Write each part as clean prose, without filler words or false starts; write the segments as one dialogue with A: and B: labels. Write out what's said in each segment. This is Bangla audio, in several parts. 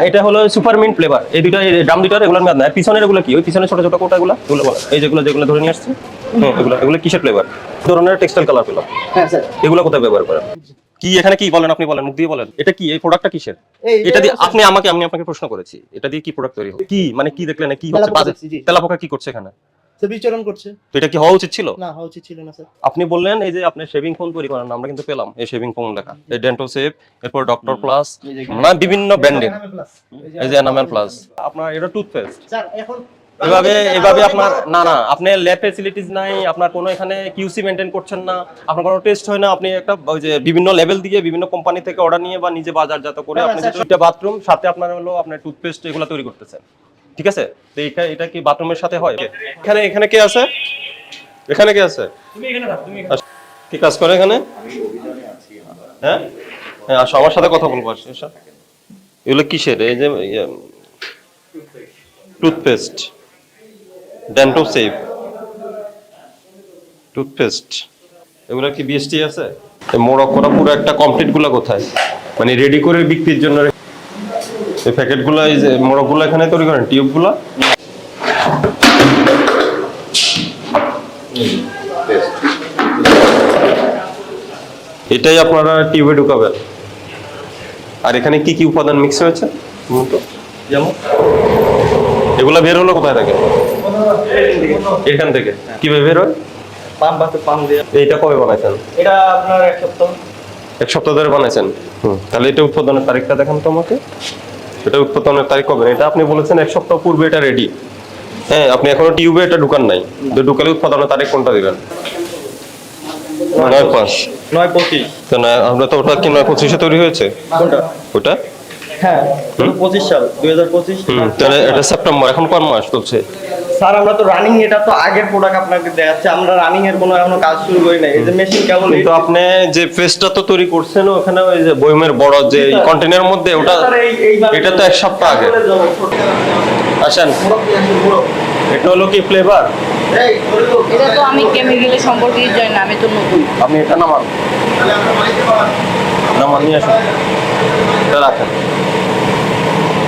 A: এটা হলো সুপার মিন্ট ফ্লেভার। এই দুটো ড্রাম দুটো এগুলোর মেয়াদ না। পিছনের এগুলো কি? ওই পিছনে ছোট ছোট কোটাগুলো এগুলো বলো। এই যেগুলো ধরে নিয়ে আসছে, এগুলো কিসের ফ্লেভার? ধরনের টেক্সটাইল কালার ফ্লেভার। হ্যাঁ স্যার। এগুলো কোথায় ব্যবহার করেন? কি এখানে কি বলেন? আপনি বলেন, মুখ দিয়ে বলেন। এটা কি? এই প্রোডাক্টটা কিসের? এটা দিয়ে আমি আপনাকে প্রশ্ন করেছি, এটা দিয়ে কি প্রোডাক্ট তৈরি হয়? কি মানে কি দেখলেন? কি হচ্ছে? বাজে তেলাপোকা কি করছে এখানে?
B: স্যার বিচরণ করছে।
A: তো এটা কি হওয়া উচিত ছিল?
B: না, হওয়া উচিত ছিল না স্যার।
A: আপনি বললেন এই যে আপনি শেভিং ফোম তৈরি করেন, আমরা কিন্তু পেলাম এই শেভিং ফোম লেখা, এই ডেন্টো সেভ, এরপর ডক্টর প্লাস, মানে বিভিন্ন ব্র্যান্ডের, এই যে এনামেল প্লাস। আপনার এটা টুথপেস্ট
B: স্যার এখন
A: এভাবে আপনার না আপনি ল্যাব ফ্যাসিলিটিস নাই, আপনার কোনো এখানে কিউসি মেইনটেইন করছেন না, আপনার কোনো টেস্ট হয় না, আপনি একটা ওই যে বিভিন্ন লেভেল দিয়ে বিভিন্ন কোম্পানি থেকে অর্ডার নিয়ে বা নিজে বাজারজাত করে আপনি যেটা বাথরুম সাথে আপনার হলো আপনার টুথপেস্ট এগুলো তৈরি করতেছেন, ঠিক আছে? তো এটা কি বাথরুমের সাথে হয়? এখানে কে আছে? এখানে কে আছে? তুমি এখানে থাক, তুমি এখানে কি কাজ করে এখানে? হ্যাঁ হ্যাঁ, আসো আমার সাথে কথা বলবো। আসো, এগুলো কিসের? এই যে টুথপেস্ট, ডেন্টো সেভ টুথপেস্ট, এগুলো কি বিএসটি আছে? মোড়ক করা পুরো একটা কমপ্লিট গুলা কোথায়? মানে রেডি করে বিক্রির জন্য এই প্যাকেট গুলা, এই যে মোড়ক গুলা এখানে তৈরি করেন, টিউব গুলা। এটাই আপনারা টিউবে ঢুকাবেন। আর এখানে কি কি উপাদান মিক্স হয়েছে? যেমন এগুলা বের হলো কোথায় থেকে? এখান থেকে। কিভাবে বের হয়?
B: পাম্প দিয়ে।
A: এইটা কবে বানাইছেন?
B: এটা আপনার এক সপ্তাহ
A: ধরে বানাইছেন। তাহলে এটা উৎপাদনের তারিখটা দেখান তো আমাকে। এটা উৎপাদনের তারিখ কবে? এটা আপনি বলেছেন এক সপ্তাহ পূর্বে এটা রেডি। হ্যাঁ, আপনি এখনো টিউবে এটা ঢুকান নাই। ঢুকালে উৎপাদনের তারিখ কোনটা দিবেন?
B: 9/5
A: আমরা তো ওটা কি 9/25 তৈরি হয়েছে?
B: কোনটা?
A: ওটা
B: হ্যাঁ 25 সাল 2025।
A: তাহলে এটা সেপ্টেম্বর, এখন কোন মাস চলছে?
B: স্যার আমরা তো রানিং, এটা তো আগের প্রোডাক্ট আপনাকে দেখাচ্ছে, আমরা রানিং এর কোনো এখনো কাজ শুরু করি নাই। এই যে মেশিন কেবল।
A: কিন্তু আপনি যে পেস্টটা তো তৈরি করছেন ওখানে ওই যে বয়মের বড় যে কন্টেনারের মধ্যে, ওটা এটা তো এক সপ্তাহ আগে। আসেন, এটা হলো কি ফ্লেভার?
C: এটা তো আমি কেমিক্যালের সম্পর্কে জানি না, আমি তো নতুন।
A: আপনি এটা নামান নিয়ে আসুন, এটা রাখেন।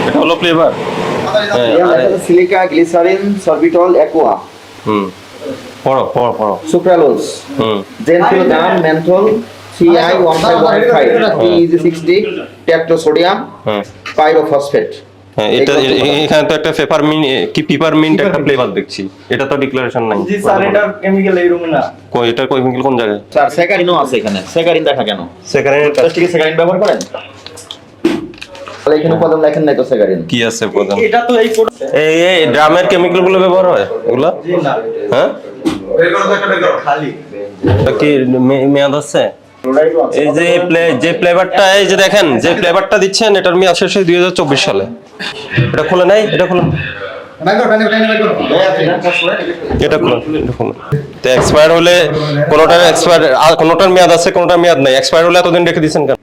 A: এটা হলো flavour.
D: Silica, glycerin, sorbitol, aqua,
A: পড়ো
D: সুক্রালোজ, জেনফিলদাম, menthol, CI 1515, PEG60, tetrasodium, pyrophosphate.
A: এটা এখানে তো একটা পেপারমিন্ট একটা ফ্লেভার দেখছি, এটা তো ডিক্লারেশন নাই।
B: জি স্যার, এটা কেমিক্যাল এই রুমে না।
A: এটা কেমিক্যাল কোন জায়গায়?
D: স্যার স্যাকারিনও আছে এখানে। স্যাকারিন দেখা কেন?
A: স্যাকারিন
D: প্লাস্টিকে স্যাকারিন ব্যবহার করেন? তাহলে এখানে উপাদান লেখেন নাই তো স্যাকারিন
A: কি আছে উপাদান?
B: এটা তো
A: এই ড্রামের কেমিক্যাল গুলো ব্যবহার হয় এগুলা?
B: জি না।
A: হ্যাঁ,
B: খালি
A: এটা কি মেয়াদ আছে? এই যে ফ্লেভারটা, এই যে দেখেন যে ফ্লেভারটা দিচ্ছেন, এটার মেয়াদ শেষ হয় 2024 সালে। এটা খুলে নাই, এটা খুলুন, এটা খুলুন। তো এক্সপায়ার হলে কোনোটার এক্সপায়ার, আর কোনোটার মেয়াদ আছে, কোনোটার মেয়াদ নাই। এক্সপায়ার হলে এতদিন রেখে দিয়েছেন কেন?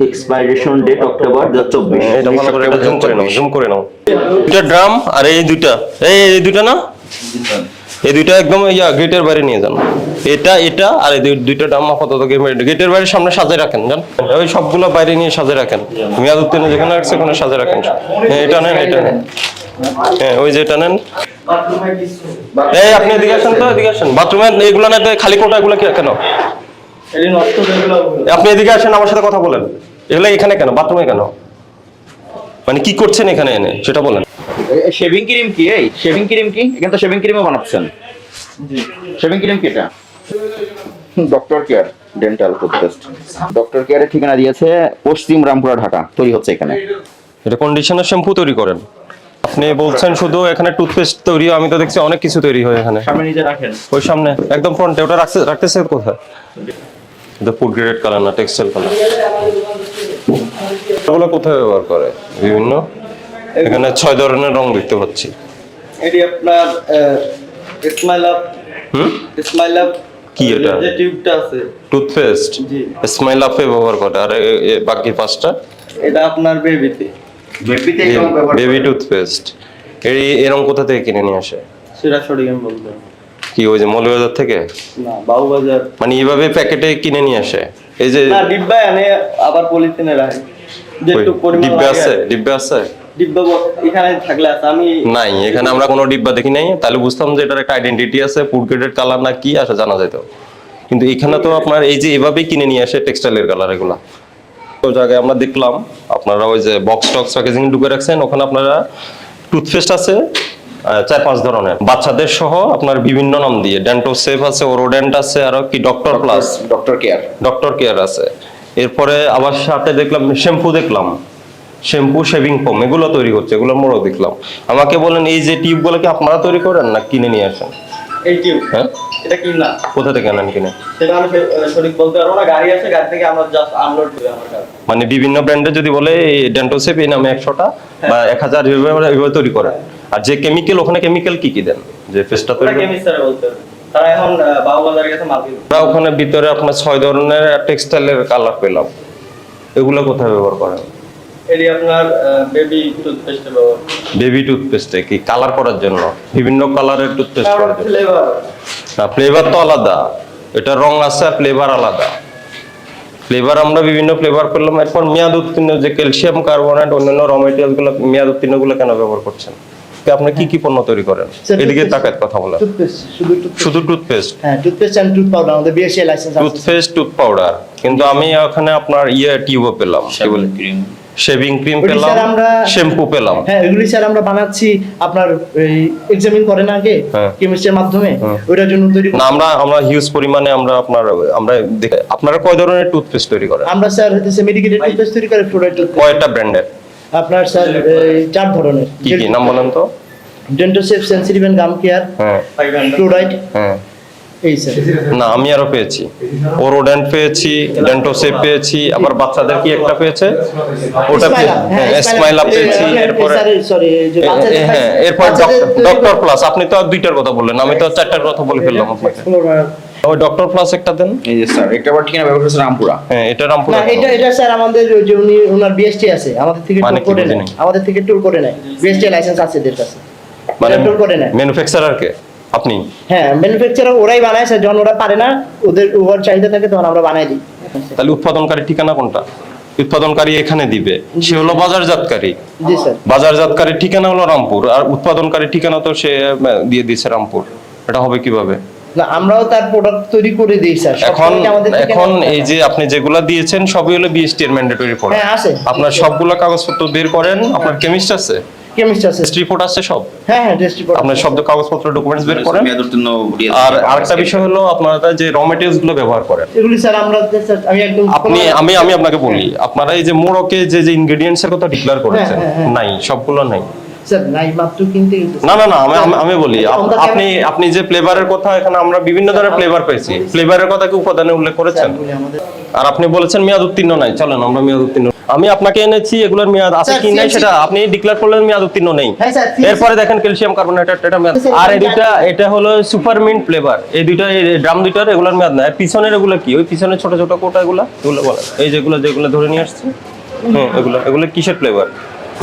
D: Expiration date October 2024।
A: এটা ভালো করে এটা জুম করে নাও। দুইটা ড্রাম আর এই দুইটা না, এই দুইটা একদম গেটের বাইরে নিয়ে যান। এটা আর এই দুইটা ড্রাম আপাতত গেটের বাইরে সামনে সাজিয়ে রাখেন, জান ওই সবগুলো বাইরে নিয়ে সাজিয়ে রাখেন। মেয়াদ উত্তীর্ণ যেখানে রাখছে ওখানে সাজিয়ে রাখেন। এটা নেন, হ্যাঁ ওই যে এটা নেন। এই আপনি এদিকে আসেন তো, এদিকে আসেন। বাথরুমে এইগুলো না, খালি কোটা এগুলো কেন? আপনি এদিকে আসেন, আমার সাথে কথা বলেন। এগুলো এখানে কেন? বাথরুমে কেন? মানে কি করছেন এখানে এনে সেটা বলেন।
D: শেভিং ক্রিম কি? এই শেভিং ক্রিম কি? এখানে তো শেভিং ক্রিমও বানাচ্ছেন। জি, শেভিং ক্রিম কি এটা? Doctor care dental toothpaste. Doctor কেয়ারের ঠিকানা দিয়েছে পশ্চিম রামপুরা, ঢাকা। তৈরি হচ্ছে এখানে।
A: এটা কন্ডিশনার শ্যাম্পু তৈরি করেন আপনি? বলছেন শুধু এখানে টুথপেস্ট তৈরি, আমি তো দেখছি অনেক কিছু তৈরি হয় এখানে।
B: সামনে নিজে রাখেন,
A: ওই সামনে একদম ফ্রন্টে। ওটা রাখতেছে কোথায়? এটা ফুড গ্রেড কালার না, টেক্সটাইল কালার। এগুলো কোথায় ব্যবহার করে? বিভিন্ন, এখানে 6 ধরনের রং দেখতে পাচ্ছি।
B: এটি আপনার স্মাইল আপ
A: কি এটা?
B: যে টিউবটা আছে
A: টুথপেস্ট,
B: জি,
A: স্মাইল আপে ব্যবহার করে। আর বাকি 5টা?
B: এটা আপনার বেবিতে
A: বেবি টুথপেস্ট। এরকম কোথা থেকে কিনে নিয়ে আসে?
B: সিরাসড়িয়াম বলতে।
A: কি ওই যে মৌলবাজার থেকে?
B: না, বাউবাজার।
A: মানে এইভাবে প্যাকেটে কিনে নিয়ে আসে? এই যে
B: না, ডিব্বায় আনে আবার পলিথিনে রাখে। যেটুকু পরিমাণ
A: ডিব্বে আছে?
B: ডিব্বা এখানে থাকলে আছে আমি
A: নাই, এখানে আমরা কোনো ডিব্বা দেখি নাই, তাহলে বুঝতাম যে এটার একটা আইডেন্টিটি আছে, ফুড গ্রেডের কালার না কি আসে জানা যেত। কিন্তু এখানে তো আপনার এই যে এভাবেই কিনে নিয়ে আসে টেক্সটাইলের কালার এগুলা। তো জায়গায় আমরা দেখলাম আপনারা ওই যে বক্স টক্স প্যাকেজিং ঢুকে রাখছেন, ওখানে আপনারা টুথপেস্ট আছে 4-5 ধরনের বাচ্চাদের সহ আপনার বিভিন্ন নাম দিয়ে, ডেন্টো সেফ আছে, ওরোডেন্ট আছে, আর কি ডক্টর প্লাস, ডক্টর কেয়ার আছে। এরপরে আবার সাথে দেখলাম শ্যাম্পু, দেখলাম শ্যাম্পু, শেভিং ফোম এগুলো তৈরি হচ্ছে, এগুলো মোড়ক দেখলাম। আমাকে বলেন এই যে টিউবগুলো কি আপনারা তৈরি করেন না কিনে নিয়ে আসেন?
B: এই টিউব,
A: হ্যাঁ,
B: এটা কি না
A: কোথা থেকে আনেন কিনে?
B: সেটা আমি সঠিক বলতে পারবো না, গাড়ি আছে, গাড়ি থেকে আমরা জাস্ট আনলোড করি আমার কাছে।
A: মানে বিভিন্ন ব্র্যান্ডের যদি বলে ডেন্টো সেফ এই নামে 100টা বা 1000 এভাবে তৈরি করেন। আর যে কেমিক্যাল, ওখানে কেমিক্যাল কি কি দেন যে পেস্টটা তৈরি করেন?
B: কেমিস্টারে বলতে হবে, তারা এখন বাবুবাজারের কাছে মাল দিবে।
A: আমরা ওখানে ভিতরে আপনার 6 ধরনের টেক্সটাইলের কালার পেলাম, এগুলো কোথায় ব্যবহার করেন?
B: এটি আপনার বেবি টুথপেস্টে ব্যবহার
A: বেবি টুথপেস্টে কি কালার করার জন্য? বিভিন্ন কালারের টুথপেস্ট করার জন্য?
B: ফ্লেভার।
A: না, ফ্লেভার তো আলাদা, এটা রং আছে আর ফ্লেভার আলাদা। ফ্লেভার আমরা বিভিন্ন ফ্লেভার পেলাম। এখন মেয়াদ উত্তীর্ণ যে ক্যালসিয়াম কার্বনেট অন্যান্য র মেটেরিয়াল গুলো মেয়াদ উত্তীর্ণ গুলো কেন ব্যবহার করছেন? আপনি কি কি পণ্য তৈরি করেন? এদিকে তাকায় কথা বলেন।
E: টুথপেস্ট,
A: শুধু টুথপেস্ট?
E: হ্যাঁ, টুথপেস্ট এন্ড টুথ পাউডার, আমাদের বিএসসি লাইসেন্স আছে।
A: টুথপেস্ট, টুথ পাউডার, কিন্তু আমি ওখানে আপনার টিউব পেলাম, কি বলে শেভিং ক্রিম
E: ওটি
A: পেলাম,
E: স্যার আমরা
A: শ্যাম্পু পেলাম।
E: হ্যাঁ, এগুলি স্যার আমরা বানাচ্ছি আপনার এক্সামিন করেন আগে
A: হ্যাঁ।
E: কেমিস্ট্রির মাধ্যমে, ওটার জন্য তৈরি
A: না, আমরা হিউজ পরিমাণে আমরা আপনারা কয় ধরনের টুথপেস্ট তৈরি করেন?
E: আমরা স্যার হচ্ছে মেডিকেটেড টুথপেস্ট তৈরি করে, ফ্লোরাইড টুথপেস্ট।
A: কয়টা ব্র্যান্ডের?
E: আপনার স্যার 4 ধরনের।
A: কি কি নাম বলেন তো?
E: ডেন্টোসেফ, সেনসিটিভ এন্ড গাম কেয়ার,
A: হ্যাঁ
B: 500
E: ফ্লোরাইড,
A: হ্যাঁ।
E: এই স্যার।
A: না, আমি আরো পেয়েছি, ওরোডেন্ট পেয়েছি, ডেন্টোসেপ পেয়েছি, আবার বাচ্চাদের কি একটা পেয়েছে ওটা স্মাইল আপ পেয়েছি। এরপরে
E: সরি, যে বাচ্চাদের
A: হ্যাঁ, এরপর ডক্টর প্লাস। আপনি তো আর 2টার কথা বললেন, আমি তো 4টার কথা বলে ফেললাম আপনাকে। ওই ডক্টর প্লাস একটা দেন।
D: এই যে স্যার, একটা বার ঠিকানা ব্যবহার করছে রামপুরা।
A: হ্যাঁ, এটা রামপুরা।
E: না, এটা স্যার আমাদের ওই যে ওনার বিএসটি আছে, আমাদের থেকে
A: মানে
E: ট্যুর
A: কি
E: করে
A: বুঝিনি?
E: নেয়, আমাদের থেকে ট্যুর করে নেয়, বিএসটি লাইসেন্স আছে এদের কাছে,
A: মানে
E: ট্যুর করে নেয়।
A: ম্যানুফ্যাকচারার কে আপনি?
E: হ্যাঁ, ম্যানুফ্যাকচারার ওরাই বানায় স্যার, যখন ওরা পারে না, ওদের ওভার চাহিদা থাকে, তখন আমরা বানাই দিই।
A: তাহলে উৎপাদনকারী ঠিকানা কোনটা? উৎপাদনকারী এখানে দিবে, সে হলো বাজারজাতকারী।
E: জি স্যার।
A: বাজারজাতকারীর ঠিকানা হলো রামপুর, আর উৎপাদনকারীর ঠিকানা তো সে দিয়ে দিয়েছে রামপুর। এটা হবে কিভাবে?
E: না, আমরাও তার প্রোডাক্ট তৈরি করে দিই স্যার।
A: এখন
E: সবসময় আমাদের থেকে
A: এখন
E: নেওয়া
A: এই
E: হয়।
A: যে আপনি যেগুলা দিয়েছেন সবই হলো বিএসটি এর ম্যান্ডেটরি প্রোডাক্ট।
E: হ্যাঁ, আছে।
A: আপনার সবগুলা কাগজপত্র বের করেন, আপনার কেমিস্ট আছে,
E: কেমিস্ট আছে।
A: টেস্ট রিপোর্ট আছে সব,
E: হ্যাঁ হ্যাঁ, টেস্ট রিপোর্ট।
A: আপনার সব কাগজপত্র ডকুমেন্টস বের করেন। আর আরেকটা বিষয় হলো আপনারা যে র মেটেরিয়ালস গুলো ব্যবহার করেন,
E: এগুলি স্যার আমরা স্যার আমি একদম
A: আমি আপনাকে বলি, আপনারা এই যে মোড়কে যে ইনগ্রেডিয়েন্টস এর কথা ডিক্লেয়ার করেছেন, নাই, সবগুলো নাই।
E: স্যার নাই, মাত্র কিনতে গেছি।
A: না, আমি বলি, আপনি যে ফ্লেভারের কথা, এখানে আমরা বিভিন্ন ধরনের ফ্লেভার পেয়েছি, ফ্লেভারের কথা কি উপাদানে উল্লেখ করেছেন? আর আপনি বলেছেন মেয়াদ উত্তীর্ণ নাই, চলেন আমরা মেয়াদ উত্তীর্ণ। আমি আপনাকে এনেছি, এগুলোর মেয়াদ আছে কি নাই সেটা আপনি ডিক্লেয়ার করলেন, মেয়াদ উত্তীর্ণ নেই।
E: হ্যাঁ স্যার।
A: এরপরে দেখেন ক্যালসিয়াম কার্বনেট, এটা মেয়াদ। আর এটা হলো সুপার মিন্ট ফ্লেভার, এই দুইটা ড্রাম দুইটার এগুলোর মেয়াদ নাই। আর পিছনের এগুলো কি? ওই পিছনের ছোট ছোট কোটা এগুলো বলেন, এই যেগুলো ধরে নিয়ে আসছে, হ্যাঁ, এগুলো কিসের ফ্লেভার?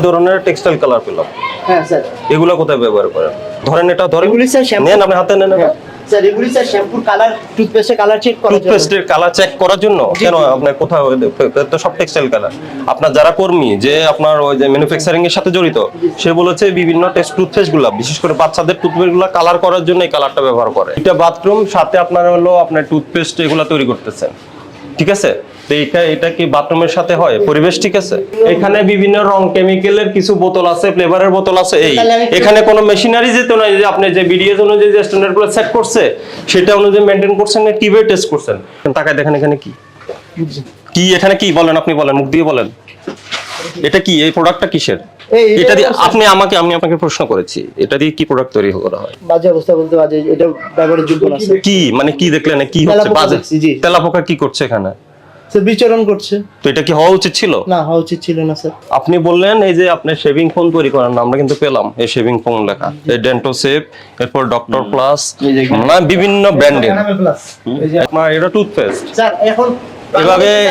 A: ধরনের টেক্সটাইল কালার পেলাম।
E: হ্যাঁ স্যার।
A: এগুলো কোথায় ব্যবহার করেন? ধরেন এটা ধরেন,
E: এগুলি স্যার শ্যাম্পু।
A: নেন, আপনি হাতে নেন।
E: হ্যাঁ, স্যার এগুলি স্যার শ্যাম্পুর কালার, টুথপেস্টের কালার চেক করার জন্য।
A: টুথপেস্টের কালার চেক করার জন্য? কেন আপনার কোথাও তো সব টেক্সটাইল কালার। আপনার যারা কর্মী, যে আপনার ওই যে ম্যানুফ্যাকচারিং এর সাথে জড়িত, সে বলেছে বিভিন্ন টুথপেস্ট গুলা, বিশেষ করে বাচ্চাদের টুথপেস্ট গুলা কালার করার জন্য এই কালারটা ব্যবহার করে। এটা বাথরুম, সাথে আপনার হলো আপনার টুথপেস্ট এগুলা তৈরি করতেছেন, ঠিক আছে? তো এটা কি বাথরুমের সাথে হয়? পরিবেশ ঠিক আছে? এখানে বিভিন্ন রং কেমিক্যালের কিছু বোতল আছে, ফ্লেভারের বোতল আছে। এখানে কোনো মেশিনারি যেত না, যে আপনি যে বিডিএস অনুযায়ী যে স্ট্যান্ডার্ড গুলো সেট করছে সেটা অনুযায়ী মেইনটেইন করছেন, না কিভাবে টেস্ট করছেন? তাকায় দেখেন এখানে কি এখানে কি বলেন, আপনি বলেন, মুখ দিয়ে বলেন, এটা কি? এই প্রোডাক্টটা কিসের? এটা দিয়ে আমি আপনাকে প্রশ্ন করেছি, এটা দিয়ে কি প্রোডাক্ট তৈরি করা হয়?
E: বাজে অবস্থা বলতে বাজে, এটা ব্যবহারের যোগ্য না স্যার।
A: কি মানে কি দেখলেন, কি হচ্ছে?
E: তেলাপোকা
A: বাজে
E: দেখছি, জি।
A: তেলাপোকা কি করছে এখানে?
E: স্যার বিচরণ করছে।
A: তো এটা কি হওয়া উচিত ছিল?
E: না, হওয়া উচিত ছিল না স্যার।
A: আপনি বললেন এই যে আপনি শেভিং ফোম তৈরি করেন না, আমরা কিন্তু পেলাম এই শেভিং ফোম লেখা, এই ডেন্টো সেফ, এরপর ডক্টর প্লাস, না বিভিন্ন ব্র্যান্ডের। আপনার এটা টুথপেস্ট
E: স্যার এখন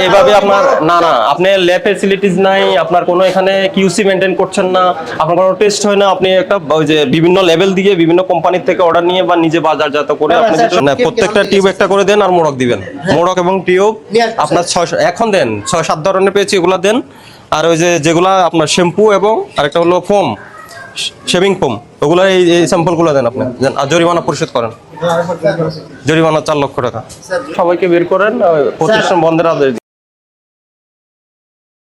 A: এভাবে আপনার না আপনি ল্যাব ফ্যাসিলিটিস নাই, আপনার কোনো এখানে কিউসি মেইনটেইন করছেন না, আপনার কোনো টেস্ট হয় না, আপনি একটা ওই যে বিভিন্ন লেভেল দিয়ে বিভিন্ন কোম্পানি থেকে অর্ডার নিয়ে বা নিজে বাজারজাত করে আপনি না, প্রত্যেকটা টিউব একটা করে দেন আর মোড়ক দিবেন, মোড়ক এবং টিউব আপনার 6 এখন দেন, 6-7 ধরনের পেয়েছি, এগুলো দেন। আর ওই যে যেগুলা আপনার শ্যাম্পু এবং আরেকটা হলো ফোম, শেভিং ফোম, ওগুলো এই স্যাম্পলগুলো দেন আপনি, দেন আর জরিমানা পরিশোধ করেন। জরিমানা 4 লক্ষ টাকা। সবাইকে বের করেন, প্রতিষ্ঠান বন্ধের আদেশ দিন।